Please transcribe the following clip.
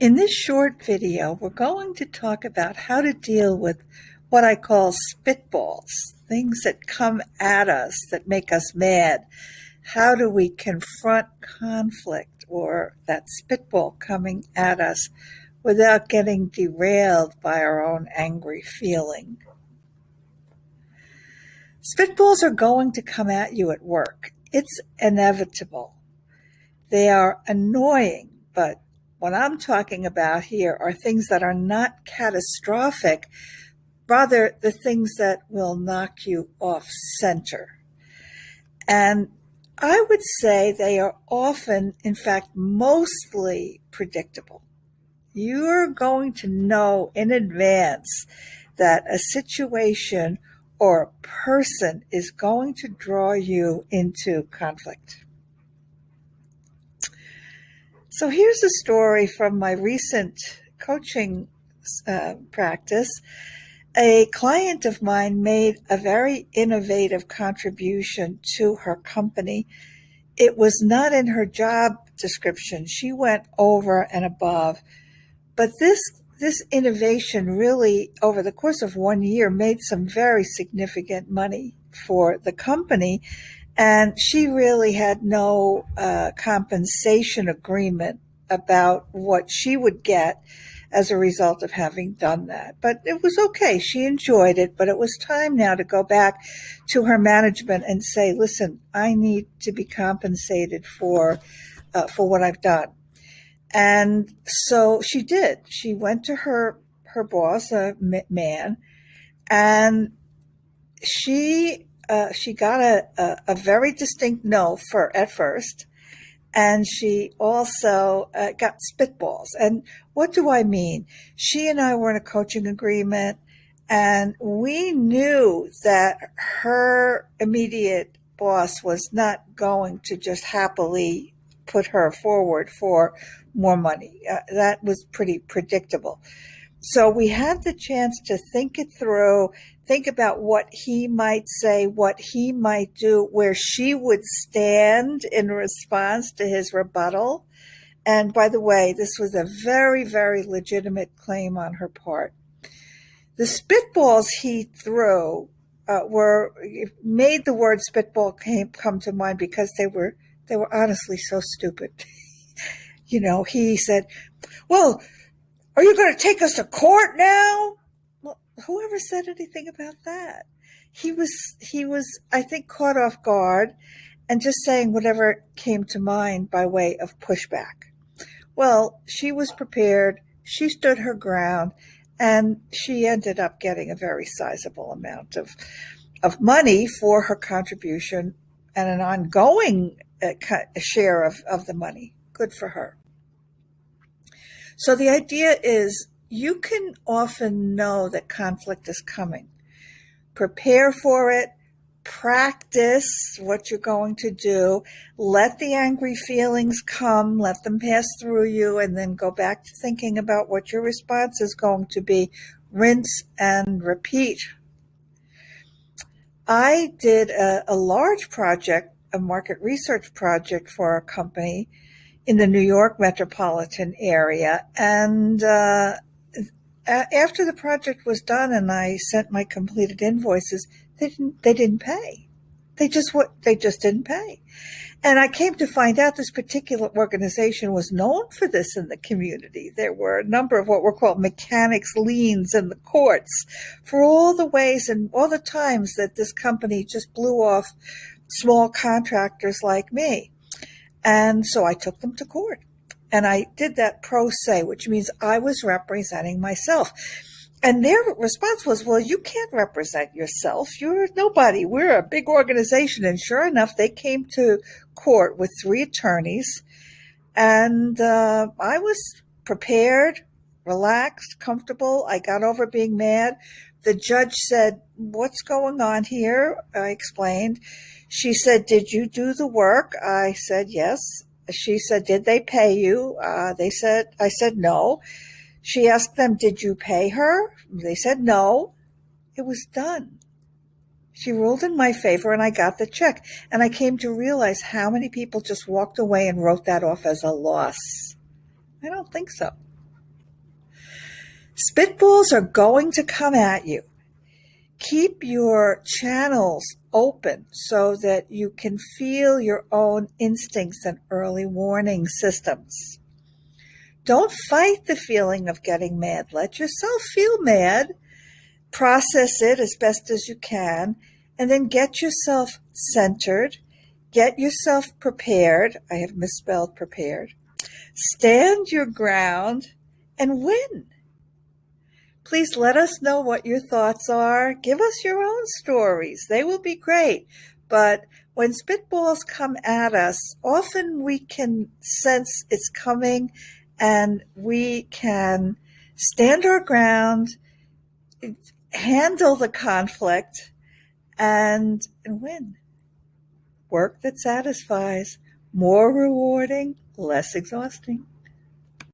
In this short video, we're going to talk about how to deal with what I call spitballs, things that come at us that make us mad. How do we confront conflict or that spitball coming at us without getting derailed by our own angry feeling? Spitballs are going to come at you at work. It's inevitable. They are annoying, but what I'm talking about here are things that are not catastrophic, rather the things that will knock you off center. And I would say they are often, in fact, mostly predictable. You're going to know in advance that a situation or a person is going to draw you into conflict. So here's a story from my recent coaching practice. A client of mine made a very innovative contribution to her company. It was not in her job description. She went over and above. But this innovation really, over the course of 1 year, made some very significant money for the company. And she really had no compensation agreement about what she would get as a result of having done that. But it was okay. She enjoyed it, but it was time now to go back to her management and say, listen, I need to be compensated for what I've done. And so she did. She went to her boss, a man, and she got a very distinct no at first, and she also got spitballs. And what do I mean? She and I were in a coaching agreement, and we knew that her immediate boss was not going to just happily put her forward for more money. That was pretty predictable. So we had the chance to think it through, think about what he might say, what he might do, where she would stand in response to his rebuttal. And by the way, this was a very, very legitimate claim on her part. The spitballs he threw made the word spitball come to mind because they were honestly so stupid. He said, well, are you going to take us to court now? Well, whoever said anything about that? He was, I think, caught off guard and just saying whatever came to mind by way of pushback. Well, she was prepared. She stood her ground, and she ended up getting a very sizable amount of money for her contribution and an ongoing share of the money. Good for her. So the idea is you can often know that conflict is coming. Prepare for it. Practice what you're going to do. Let the angry feelings come. Let them pass through you, and then go back to thinking about what your response is going to be. Rinse and repeat. I did a large project, a market research project for a company in the New York metropolitan area. And after the project was done and I sent my completed invoices, they didn't pay. They just didn't pay. And I came to find out this particular organization was known for this in the community. There were a number of what were called mechanics liens in the courts for all the ways and all the times that this company just blew off small contractors like me. And so I took them to court, and I did that pro se, which means I was representing myself. And their response was, well, you can't represent yourself. You're nobody. We're a big organization. And sure enough, they came to court with 3 attorneys, and I was prepared, relaxed, comfortable. I got over being mad. The judge said, what's going on here? I explained. She said, did you do the work? I said, yes. She said, did they pay you? I said, no. She asked them, did you pay her? They said, no. It was done. She ruled in my favor, and I got the check. And I came to realize how many people just walked away and wrote that off as a loss. I don't think so. Spitballs are going to come at you. Keep your channels open so that you can feel your own instincts and early warning systems. Don't fight the feeling of getting mad. Let yourself feel mad, process it as best as you can, and then get yourself centered, get yourself prepared. I have misspelled prepared. Stand your ground and win. Please let us know what your thoughts are. Give us your own stories. They will be great. But when spitballs come at us, often we can sense it's coming and we can stand our ground, handle the conflict, and win. Work that satisfies, more rewarding, less exhausting.